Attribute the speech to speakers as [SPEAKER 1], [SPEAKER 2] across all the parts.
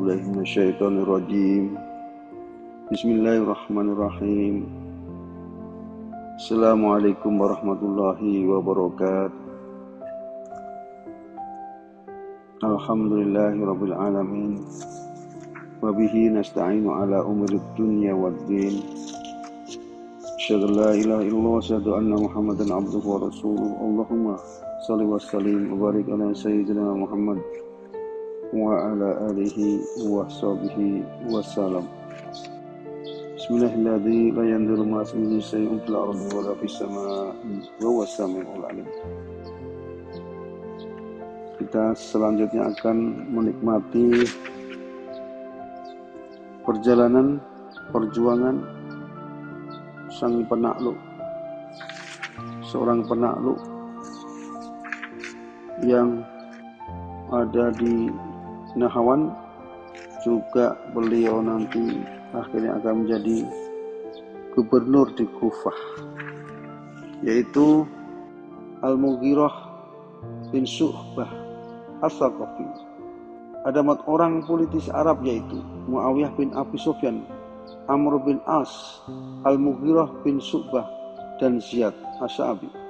[SPEAKER 1] billahi minasyaitonir rajim. Bismillahirrahmanirrahim. Assalamualaikum warahmatullahi wabarakatuh. Alhamdulillahirabbil alamin. Wa bihi nasta'inu ala umuri dunya waddin. Asyhadu an la ilaha illallah wa asyhadu anna Muhammadan abduhu wa rasuluh. Allahumma shalli wa sallim wa barik ala sayyidina Muhammad wa ala alihi wa sahbihi wa salam. Bismillahirrahmanirrahim. La yanduru ma'asmihi syai'un fil ardi wa la fis samaa'i wa huwas samii'ul 'aliim. Kita selanjutnya akan menikmati perjuangan sang penakluk, seorang penakluk yang ada di Nahawan, juga beliau nanti akhirnya akan menjadi gubernur di Kufah, yaitu Al-Mughirah bin Syu'bah As-Saqafi. Ada 4 orang politis Arab, yaitu Muawiyah bin Abi Sufyan, Amr bin As, Al-Mughirah bin Syu'bah, dan Ziyad Asy-Sya'bi.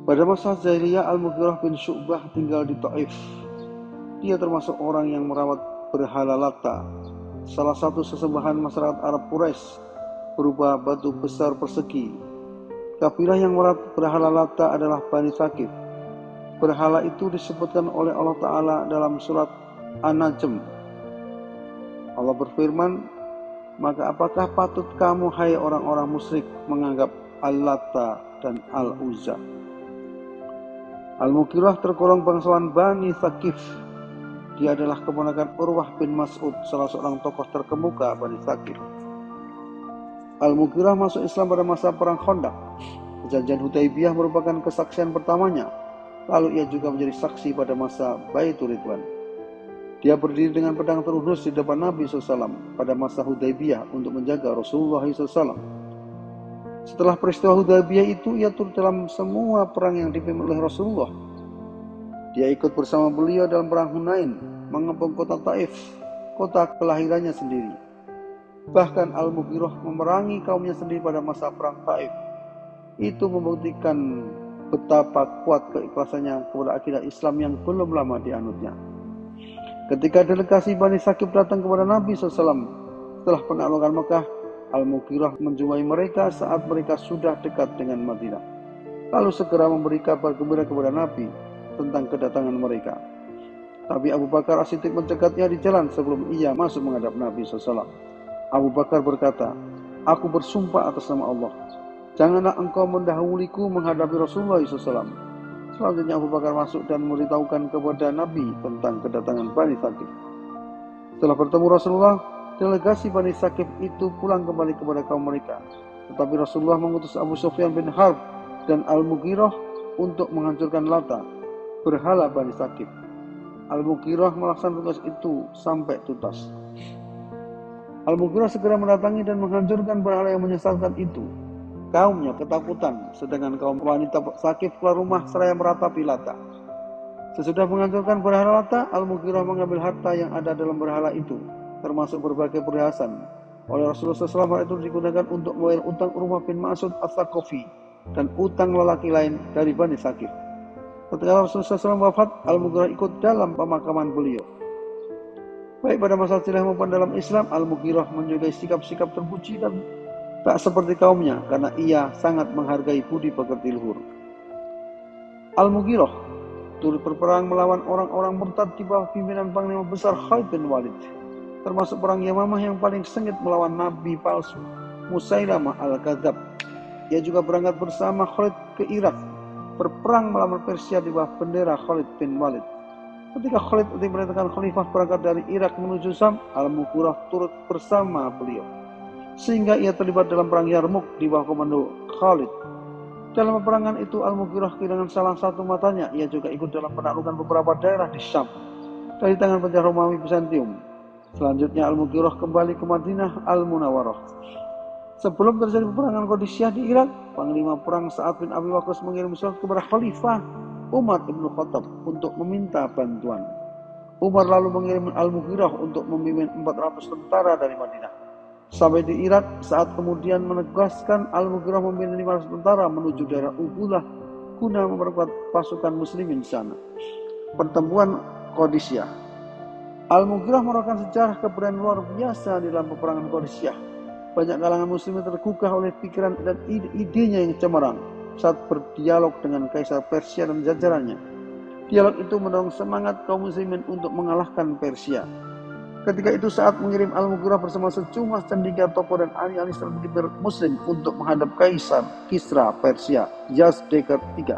[SPEAKER 1] Pada masa jahiliyah, Al-Mughirah bin Syu'bah tinggal di Taif. Dia termasuk orang yang merawat berhala Lata, salah satu sesembahan masyarakat Arab Quraisy berupa batu besar persegi. Kabilah yang merawat berhala Lata adalah Bani Thaqif. Berhala itu disebutkan oleh Allah Ta'ala dalam surat An-Najm. Allah berfirman, "Maka apakah patut kamu, hai orang-orang musyrik, menganggap Al-Lata dan Al-Uzza?" Al-Mughirah tergolong bangsawan Bani Thaqif. Dia adalah keponakan Urwah bin Mas'ud, salah seorang tokoh terkemuka Bani Thaqif. Al-Mughirah masuk Islam pada masa perang Khandaq. Perjanjian Hudaybiyah merupakan kesaksian pertamanya. Lalu ia juga menjadi saksi pada masa Baitur Ridwan. Dia berdiri dengan pedang terhunus di depan Nabi SAW pada masa Hudaybiyah untuk menjaga Rasulullah SAW. Setelah peristiwa Hudaybiyah itu, ia turut dalam semua perang yang dipimpin oleh Rasulullah. Dia ikut bersama beliau dalam perang Hunain, mengepung kota Taif, kota kelahirannya sendiri. Bahkan Al-Mughirah memerangi kaumnya sendiri pada masa perang Taif. Itu membuktikan betapa kuat keikhlasannya kepada akidah Islam yang belum lama dianutnya. Ketika delegasi Bani Thaqif datang kepada Nabi SAW setelah penaklukan Mekah, Al-Mughirah menjumpai mereka saat mereka sudah dekat dengan Madinah, lalu segera memberi kabar gembira kepada Nabi tentang kedatangan mereka. Tapi Abu Bakar As-Siddiq mencegahnya di jalan sebelum ia masuk menghadap Nabi SAW. Abu Bakar berkata, "Aku bersumpah atas nama Allah, janganlah engkau mendahuluiku menghadapi Rasulullah SAW." Selanjutnya Abu Bakar masuk dan memberitahukan kepada Nabi tentang kedatangan Bani Thaqif. Setelah bertemu Rasulullah, delegasi Bani Thaqif itu pulang kembali kepada kaum mereka. Tetapi Rasulullah mengutus Abu Sufyan bin Harb dan Al-Mughirah untuk menghancurkan Lata, berhala Bani Thaqif. Al-Mughirah melaksanakan tugas itu sampai tuntas. Al-Mughirah segera mendatangi dan menghancurkan berhala yang menyesatkan itu. Kaumnya ketakutan, sedangkan kaum wanita Thaqif keluar rumah seraya meratapi Lata. Sesudah menghancurkan berhala Lata, Al-Mughirah mengambil harta yang ada dalam berhala itu, termasuk berbagai perhiasan. Oleh Rasulullah SAW itu digunakan untuk membayar utang Urwah bin Mas'ud As-Saqafi dan utang lelaki lain dari Bani Thaqif. Ketika Rasulullah SAW wafat, Al-Mughirah ikut dalam pemakaman beliau. Baik pada masa jahiliyah maupun dalam Islam, Al-Mughirah menunjukkan sikap-sikap terpuji dan tak seperti kaumnya karena ia sangat menghargai budi pekerti luhur. Al-Mughirah turut berperang melawan orang-orang murtad di bawah pimpinan Panglima Besar Khalid bin Walid, termasuk perang Yamamah yang paling sengit melawan Nabi palsu Musailamah Al-Kadzab. Ia juga berangkat bersama Khalid ke Irak, berperang melawan Persia di bawah bendera Khalid bin Walid. Ketika Khalid diperintahkan khalifah berangkat dari Irak menuju Syam, Al-Mughirah turut bersama beliau, sehingga ia terlibat dalam perang Yarmuk di bawah komando Khalid. Dalam peperangan itu, Al-Mughirah kehilangan salah satu matanya. Ia juga ikut dalam penaklukan beberapa daerah di Syam dari tangan penjajah Romawi Bizantium. Selanjutnya Al-Mughirah kembali ke Madinah Al-Munawwarah. Sebelum terjadi peperangan Qadisiyah di Irak, Panglima Perang Sa'ad bin Abi Waqqas mengirim surat kepada Khalifah Umar bin Khattab untuk meminta bantuan. Umar lalu mengirim Al-Mughirah untuk memimpin 400 tentara dari Madinah. Sampai di Irak, saat kemudian menegaskan Al-Mughirah memimpin 500 tentara menuju daerah Ubulah guna memperkuat pasukan muslimin di sana. Pertemuan Qadisiyah. Al-Mughirah merupakan sejarah keberanian luar biasa di dalam peperangan Qadisiyah. Banyak kalangan muslimin tergugah oleh pikiran dan idenya yang cemerlang saat berdialog dengan Kaisar Persia dan jajarannya. Dialog itu mendorong semangat kaum muslimin untuk mengalahkan Persia. Ketika itu saat mengirim Al-Mughirah bersama sejumlah cendekia tokoh dan ahli-ahli strategi muslim untuk menghadap Kaisar Kisra Persia Yazdegerd III.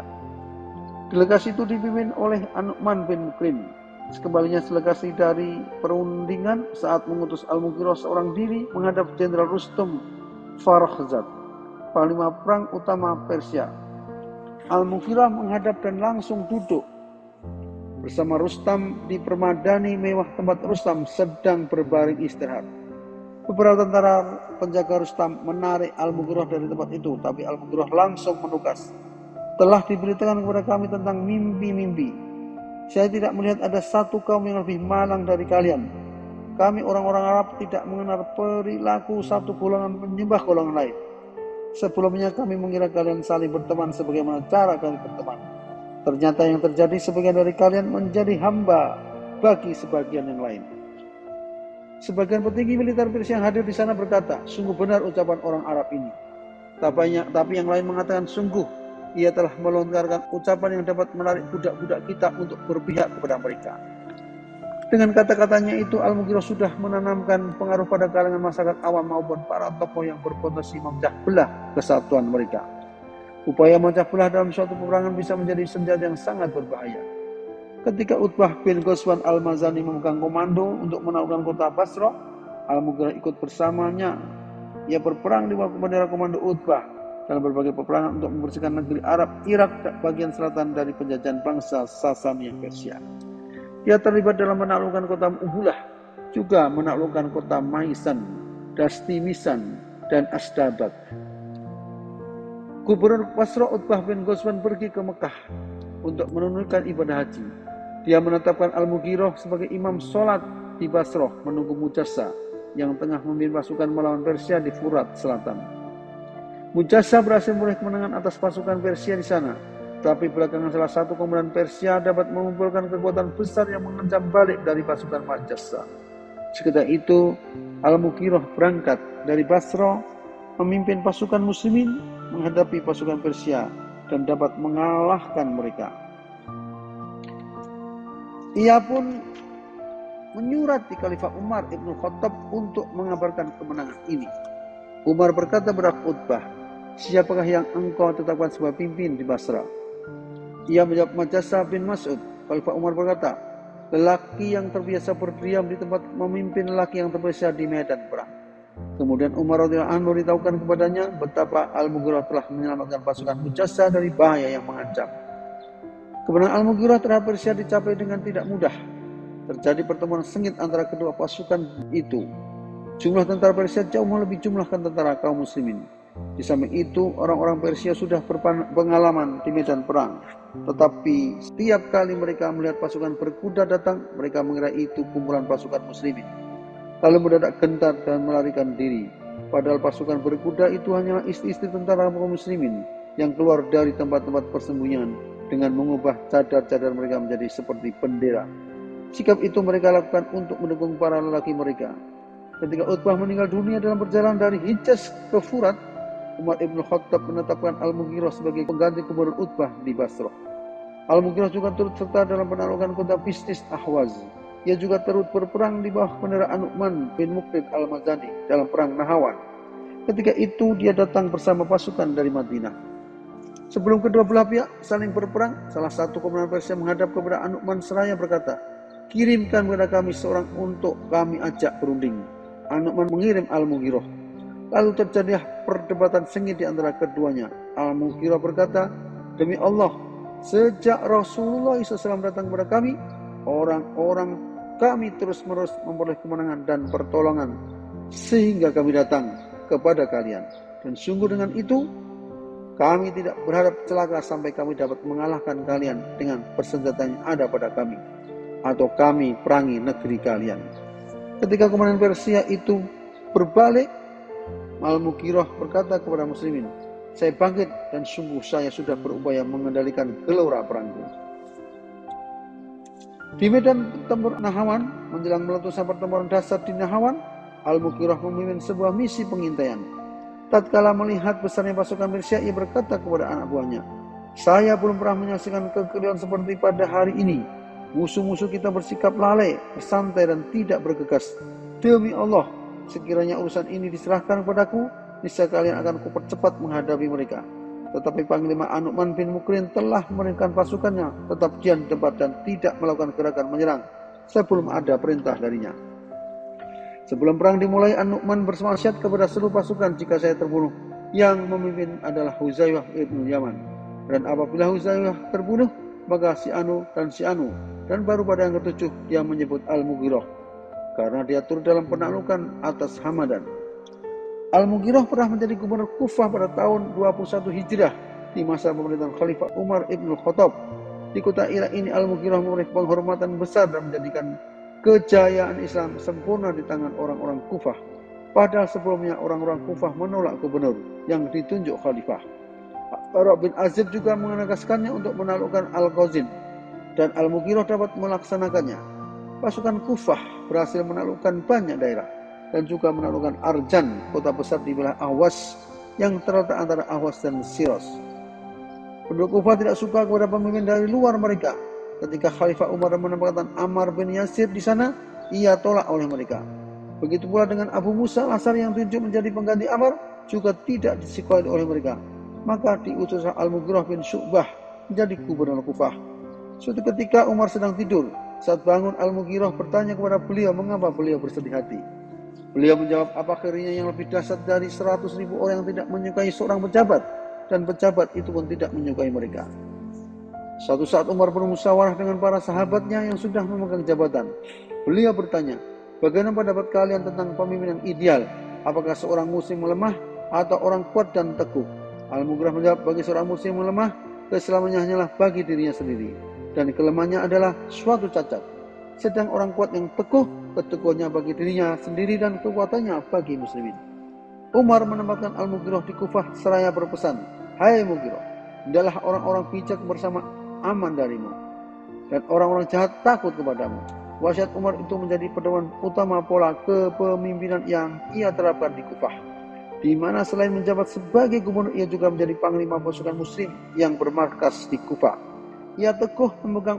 [SPEAKER 1] Delegasi itu dipimpin oleh An-Nu'man bin Mukrim. Sekembalinya delegasi dari perundingan saat mengutus Al-Mughirah seorang diri menghadap Jenderal Rustum Farkhzad, panglima perang utama Persia. Al-Mughirah menghadap dan langsung duduk bersama Rustam di permadani mewah tempat Rustam sedang berbaring istirahat. Beberapa tentara penjaga Rustam menarik Al-Mughirah dari tempat itu, tapi Al-Mughirah langsung menugas. Telah diberitakan kepada kami tentang mimpi-mimpi. Saya tidak melihat ada satu kaum yang lebih malang dari kalian. Kami orang-orang Arab tidak mengenal perilaku satu golongan menyembah golongan lain. Sebelumnya kami mengira kalian saling berteman sebagaimana cara kalian berteman. Ternyata yang terjadi sebagian dari kalian menjadi hamba bagi sebagian yang lain. Sebagian petinggi militer Persia yang hadir di sana berkata, sungguh benar ucapan orang Arab ini. Tapi yang lain mengatakan, sungguh ia telah melontarkan ucapan yang dapat menarik budak-budak kita untuk berpihak kepada mereka. Dengan kata-katanya itu, Al-Mughirah sudah menanamkan pengaruh pada kalangan masyarakat awam maupun para tokoh yang berpotensi memecah belah kesatuan mereka. Upaya memecah belah dalam suatu peperangan bisa menjadi senjata yang sangat berbahaya. Ketika Utbah bin Ghazwan Al-Mazani memegang komando untuk menaklukkan kota Basrah, Al-Mughirah ikut bersamanya. Ia berperang di bawah bendera komando Utbah dalam berbagai peperangan untuk membersihkan negeri Arab Irak bagian selatan dari penjajahan bangsa Sasania Persia. Ia terlibat dalam menaklukkan kota Ubulah, juga menaklukkan kota Maisan, Dastimisan, dan Asdabat. Gubernur Basrah Utbah bin Ghazwan pergi ke Mekah untuk menunaikan ibadah haji. Dia menetapkan Al-Mughirah sebagai imam sholat di Basrah menunggu Mujassa yang tengah memimpin pasukan melawan Persia di Furat Selatan. Mujassa berhasil meraih kemenangan atas pasukan Persia di sana, tapi belakangan salah satu komandan Persia dapat mengumpulkan kekuatan besar yang mengancam balik dari pasukan Mujassa. Seketika itu, Al-Mughirah berangkat dari Basrah memimpin pasukan muslimin menghadapi pasukan Persia dan dapat mengalahkan mereka. Ia pun menyurati Khalifah Umar Ibn Khattab untuk mengabarkan kemenangan ini. Umar berkata kepada Utbah, siapakah yang engkau tetapkan sebagai pimpin di Basrah? Ia menjawab, Mujassa bin Mas'ud. Khalifah Umar berkata, lelaki yang terbiasa berdiam di tempat memimpin lelaki yang terbiasa di medan perang. Kemudian Umar radhiyallahu anhu memberitahukan kepadanya betapa Al-Mughirah telah menyelamatkan pasukan Mujassa dari bahaya yang mengancam. Kemenangan Al-Mughirah terhadap Persia dicapai dengan tidak mudah. Terjadi pertemuan sengit antara kedua pasukan itu. Jumlah tentara Persia jauh melebihi jumlah tentara kaum muslimin. Di samping itu, orang-orang Persia sudah berpengalaman di medan perang. Tetapi setiap kali mereka melihat pasukan berkuda datang, mereka mengira itu kumpulan pasukan muslimin. Lalu mendadak gentar dan melarikan diri. Padahal pasukan berkuda itu hanyalah istri-istri tentara kaum muslimin yang keluar dari tempat-tempat persembunyian dengan mengubah cadar-cadar mereka menjadi seperti bendera. Sikap itu mereka lakukan untuk mendukung para lelaki mereka. Ketika Utbah meninggal dunia dalam perjalanan dari Hijaz ke Furat, Umar Ibn Khattab menetapkan Al-Mughirah sebagai pengganti gubernur Utbah di Basrah. Al-Mughirah juga turut serta dalam penaklukan kota bisnis Ahwaz. Ia juga turut berperang di bawah bendera An-Nu'man bin Mukrim Al-Mazani dalam perang Nahawan. Ketika itu dia datang bersama pasukan dari Madinah. Sebelum kedua belah pihak saling berperang, salah satu komandan Persia menghadap kepada An-Nu'man seraya berkata, kirimkan kepada kami seorang untuk kami ajak berunding. An-Nu'man mengirim Al-Mughirah. Lalu terjadilah perdebatan sengit di antara keduanya. Al-Mughirah berkata, demi Allah, sejak Rasulullah SAW datang kepada kami, orang-orang kami terus-menerus memperoleh kemenangan dan pertolongan sehingga kami datang kepada kalian. Dan sungguh dengan itu, kami tidak berharap celaka sampai kami dapat mengalahkan kalian dengan persenjataan yang ada pada kami. atau kami perangi negeri kalian. Ketika komandan Persia itu berbalik, Al-Mughirah berkata kepada muslimin, saya bangkit dan sungguh saya sudah berupaya mengendalikan gelora perangku. Di medan tempur Nahawan, menjelang meletusnya pertempuran dasar di Nahawan, Al-Mughirah memimpin sebuah misi pengintaian. Tatkala melihat besarnya pasukan Persia, ia berkata kepada anak buahnya, saya belum pernah menyaksikan kekeliruan seperti pada hari ini. Musuh-musuh kita bersikap lalai, bersantai dan tidak bergegas. Demi Allah, sekiranya urusan ini diserahkan kepadaku, niscaya kalian akan kupercepat menghadapi mereka. Tetapi Panglima An-Nu'man bin Mukrin telah memerintahkan pasukannya tetap diam di tempat dan tidak melakukan gerakan menyerang sebelum ada perintah darinya. Sebelum perang dimulai, An-Nu'man berwasiat kepada seluruh pasukan, jika saya terbunuh, yang memimpin adalah Huzaifah ibn Yaman. Dan apabila Huzaifah terbunuh, maka si Anu dan si Anu. Dan baru pada yang ketujuh dia menyebut Al-Mughirah, karena dia turut dalam penaklukan atas Hamadan. Al-Mughirah pernah menjadi gubernur Kufah pada tahun 21 Hijrah di masa pemerintahan Khalifah Umar ibn Khattab. Di kota Irak ini Al-Mughirah memberi penghormatan besar dan menjadikan kejayaan Islam sempurna di tangan orang-orang Kufah. Padahal sebelumnya orang-orang Kufah menolak gubernur yang ditunjuk Khalifah. Bara bin Azib juga menegaskannya untuk menaklukkan Al-Ghazin, dan Al-Mughirah dapat melaksanakannya. Pasukan Kufah berhasil menaklukkan banyak daerah dan juga menaklukkan Arjan, kota besar di wilayah Ahwas yang terletak antara Ahwas dan Siros. Penduduk Kufah tidak suka kepada pemimpin dari luar mereka. Ketika Khalifah Umar menempatkan Ammar bin Yasir di sana, ia tolak oleh mereka. Begitu pula dengan Abu Musa al-Asy'ari yang ditunjuk menjadi pengganti Ammar, juga tidak disukai oleh mereka. Maka diutuslah Al-Mughirah bin Syu'bah menjadi gubernur Kufah. Suatu ketika Umar sedang tidur. Saat bangun, Al-Mughirah bertanya kepada beliau mengapa beliau bersedih hati. Beliau menjawab, apa akhirnya yang lebih dahsyat dari 100.000 orang yang tidak menyukai seorang pejabat, dan pejabat itu pun tidak menyukai mereka. Suatu saat Umar bermusyawarah dengan para sahabatnya yang sudah memegang jabatan. Beliau bertanya, bagaimana pendapat kalian tentang pemimpin yang ideal? Apakah seorang muslim melemah atau orang kuat dan teguh? Al-Mughirah menjawab, bagi seorang muslim melemah, keselamanya hanyalah bagi dirinya sendiri, dan kelemahannya adalah suatu cacat. Sedang orang kuat yang teguh, keteguhannya bagi dirinya sendiri dan kekuatannya bagi muslimin. Umar menempatkan Al-Mughirah di Kufah seraya berpesan, hai Mughirah, hendaklah orang-orang bijak bersama aman darimu, dan orang-orang jahat takut kepadamu. Wasiat Umar itu menjadi pedoman utama pola kepemimpinan yang ia terapkan di Kufah, di mana selain menjabat sebagai gubernur, ia juga menjadi panglima pasukan muslim yang bermarkas di Kufah. Ia teguh memegang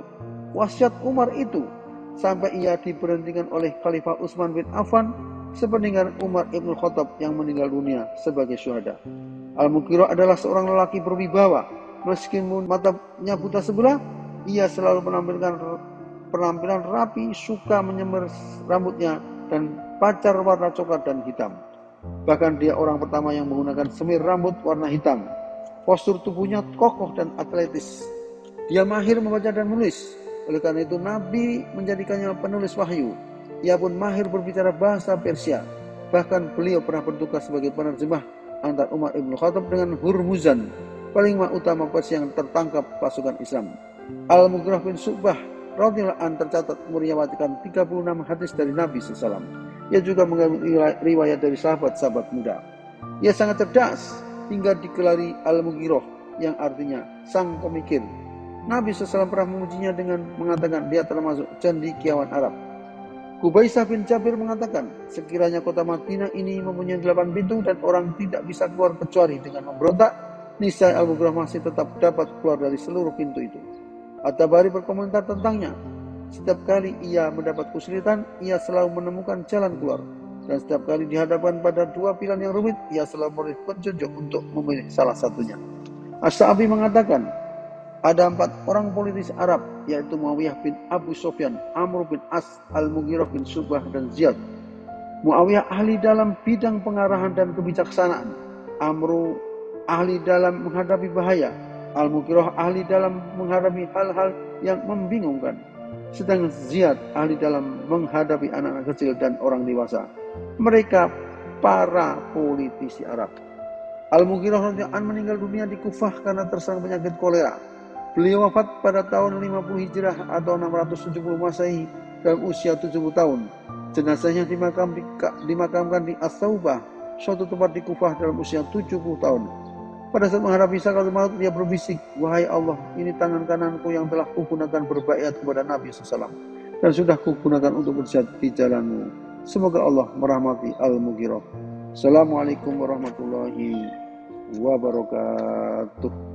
[SPEAKER 1] wasiat Umar itu sampai ia diberhentikan oleh Khalifah Utsman bin Affan sepeninggalan Umar ibn Khattab yang meninggal dunia sebagai syuhada. Al-Mughirah adalah seorang lelaki berwibawa. Meskipun matanya buta sebelah, ia selalu menampilkan penampilan rapi, suka menyemir rambutnya dan pacar warna coklat dan hitam. Bahkan dia orang pertama yang menggunakan semir rambut warna hitam. Postur tubuhnya kokoh dan atletis. Dia mahir membaca dan menulis. Oleh karena itu Nabi menjadikannya penulis wahyu. Ia pun mahir berbicara bahasa Persia. Bahkan beliau pernah bertugas sebagai penerjemah antara Umar ibn Khattab dengan Hurmuzan, panglima utama Persia yang tertangkap pasukan Islam. Al-Mughirah bin Syu'bah radhiyallahu anhu tercatat meriwayatkan 36 hadis dari Nabi SAW. Ia juga mengambil riwayat dari sahabat-sahabat muda. Ia sangat cerdas hingga digelari Al-Mughirah yang artinya sang pemikir. Nabi SAW pernah memujinya dengan mengatakan dia termasuk cendekiawan Arab. Qubaisah bin Jabir mengatakan, sekiranya kota Madinah ini mempunyai 8 pintu dan orang tidak bisa keluar kecuali dengan memberontak, niscaya Al-Mughirah masih tetap dapat keluar dari seluruh pintu itu. At-Tabari berkomentar tentangnya, setiap kali ia mendapat kesulitan, ia selalu menemukan jalan keluar. Dan setiap kali dihadapkan pada dua pilihan yang rumit, ia selalu memberi petunjuk untuk memilih salah satunya. As-Sa'abi mengatakan, ada 4 orang politisi Arab, yaitu Muawiyah bin Abu Sufyan, Amr bin As, Al-Mughirah bin Syu'bah, dan Ziyad. Muawiyah ahli dalam bidang pengarahan dan kebijaksanaan. Amr ahli dalam menghadapi bahaya. Al-Mughirah ahli dalam menghadapi hal-hal yang membingungkan. Sedangkan Ziyad ahli dalam menghadapi anak-anak kecil dan orang dewasa. Mereka para politisi Arab. Al-Mughirah radhiyallahu anhu meninggal dunia di Kufah karena terserang penyakit kolera. Beliau wafat pada tahun 50 Hijrah atau 670 Masehi dalam usia 70 tahun. Jenazahnya dimakamkan di As-Saubah, suatu tempat di Kufah dalam usia 70 tahun. Pada saat menghadapi sakaratul maut, dia berbisik, "Wahai Allah, ini tangan kananku yang telah kugunakan berbaiat kepada Nabi SAW dan sudah kugunakan untuk berjihad di jalanmu. Semoga Allah merahmati Al-Mughirah." Assalamualaikum warahmatullahi wabarakatuh.